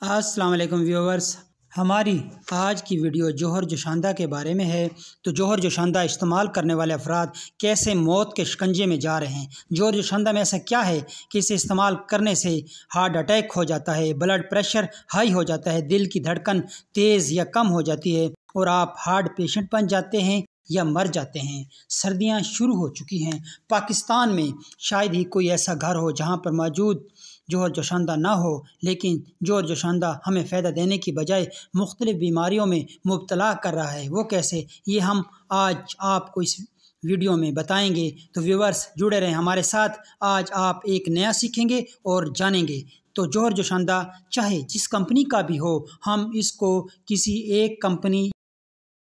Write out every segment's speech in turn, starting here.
अस्सलाम वालेकुम व्यूअर्स। हमारी आज की वीडियो जोहर जोशांदा के बारे में है। तो जोहर जोशांदा इस्तेमाल करने वाले अफराद कैसे मौत के शिकंजे में जा रहे हैं। जोहर जोशांदा में ऐसा क्या है कि इसे इस्तेमाल करने से हार्ट अटैक हो जाता है, ब्लड प्रेशर हाई हो जाता है, दिल की धड़कन तेज़ या कम हो जाती है और आप हार्ट पेशेंट बन जाते हैं या मर जाते हैं। सर्दियां शुरू हो चुकी हैं। पाकिस्तान में शायद ही कोई ऐसा घर हो जहां पर मौजूद जोहर जोशांदा ना हो, लेकिन जोहर जोशांदा हमें फ़ायदा देने की बजाय मुख्तलिफ़ बीमारियों में मुब्तला कर रहा है। वो कैसे, ये हम आज आपको इस वीडियो में बताएंगे। तो व्यूअर्स जुड़े रहें हमारे साथ। आज आप एक नया सीखेंगे और जानेंगे। तो जोहर जोशांदा चाहे जिस कंपनी का भी हो, हम इसको किसी एक कंपनी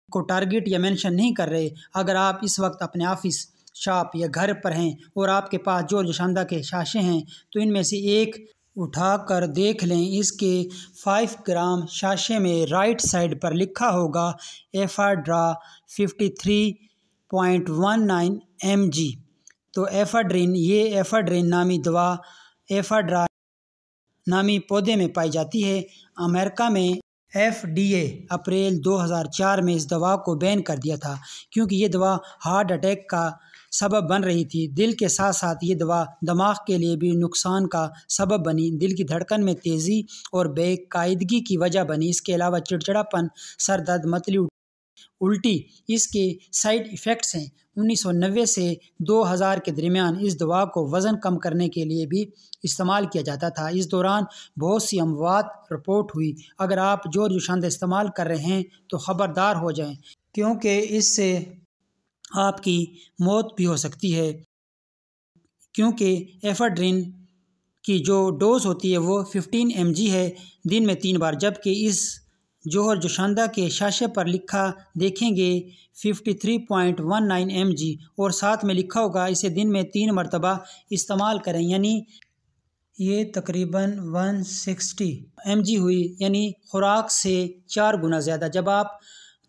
को टारगेट या मेंशन नहीं कर रहे। अगर आप इस वक्त अपने ऑफिस, शॉप या घर पर हैं और आपके पास जोहर जोशांदा के शाशे हैं, तो इनमें से एक उठा कर देख लें। इसके 5 ग्राम शाशे में राइट साइड पर लिखा होगा एफाड्रा 53.19 mg। तो एफाड्रिन, ये एफाड्रिन नामी दवा एफाड्रा नामी पौधे में पाई जाती है। अमेरिका में FDA अप्रैल 2004 में इस दवा को बैन कर दिया था, क्योंकि ये दवा हार्ट अटैक का सबब बन रही थी। दिल के साथ साथ ये दवा दिमाग के लिए भी नुकसान का सबब बनी। दिल की धड़कन में तेज़ी और बेकायदगी की वजह बनी। इसके अलावा चिड़चिड़ापन, सर दर्द, मतली, उल्टी इसके साइड इफ़ेक्ट्स हैं। 1990 से 2000 के दरमियान इस दवा को वज़न कम करने के लिए भी इस्तेमाल किया जाता था। इस दौरान बहुत सी अमवात रिपोर्ट हुई। अगर आप जोहर जोशांदा इस्तेमाल कर रहे हैं तो ख़बरदार हो जाएं, क्योंकि इससे आपकी मौत भी हो सकती है। क्योंकि एफाड्रिन की जो डोज़ होती है वो 15 mg है, दिन में 3 बार, जबकि इस जोहर जोशांदा के शाशे पर लिखा देखेंगे 53.19 mg और साथ में लिखा होगा इसे दिन में 3 मरतबा इस्तेमाल करें, यानी ये तकरीबन 160 mg हुई, यानी खुराक से 4 गुना ज़्यादा। जब आप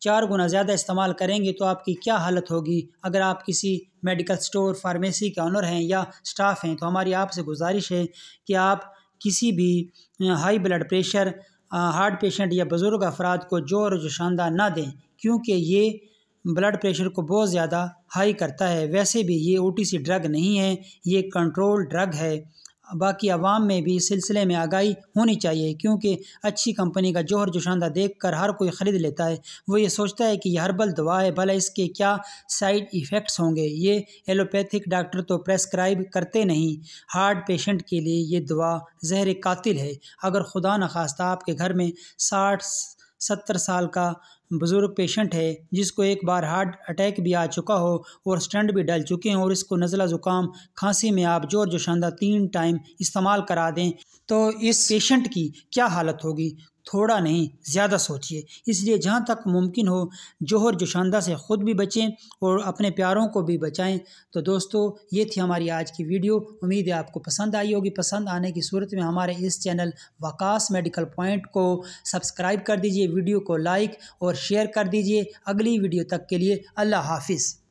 4 गुना ज़्यादा इस्तेमाल करेंगे तो आपकी क्या हालत होगी। अगर आप किसी मेडिकल स्टोर, फार्मेसी के ऑनर हैं या स्टाफ हैं, तो हमारी आपसे गुजारिश है कि आप किसी भी high blood pressure, heart patient या बुज़ुर्ग अफराद को जोहर जोशांदा ना दें, क्योंकि ये ब्लड प्रेशर को बहुत ज़्यादा हाई करता है। वैसे भी ये OTC ड्रग नहीं है, ये कंट्रोल ड्रग है। बाकी आवाम में भी इस सिलसिले में आगाही होनी चाहिए, क्योंकि अच्छी कंपनी का जोहर जोशांदा देखकर हर कोई ख़रीद लेता है। वो ये सोचता है कि यह हर्बल दवा है, भला इसके क्या साइड इफ़ेक्ट्स होंगे। ये एलोपैथिक डॉक्टर तो प्रेस्क्राइब करते नहीं। हार्ट पेशेंट के लिए ये दवा ज़हर कातिल है। अगर खुदा न खास्ता आपके घर में 60-70 साल का बुज़ुर्ग पेशेंट है जिसको एक बार हार्ट अटैक भी आ चुका हो और स्टंट भी डल चुके हैं और इसको नज़ला ज़ुकाम खांसी में आप जोहर जोशांदा 3 टाइम इस्तेमाल करा दें, तो इस पेशेंट की क्या हालत होगी। थोड़ा नहीं, ज़्यादा सोचिए। इसलिए जहाँ तक मुमकिन हो जोहर जोशांदा से ख़ुद भी बचें और अपने प्यारों को भी बचाएं। तो दोस्तों, ये थी हमारी आज की वीडियो। उम्मीद है आपको पसंद आई होगी। पसंद आने की सूरत में हमारे इस चैनल वकास मेडिकल पॉइंट को सब्सक्राइब कर दीजिए, वीडियो को लाइक और शेयर कर दीजिए। अगली वीडियो तक के लिए अल्लाह हाफिज़।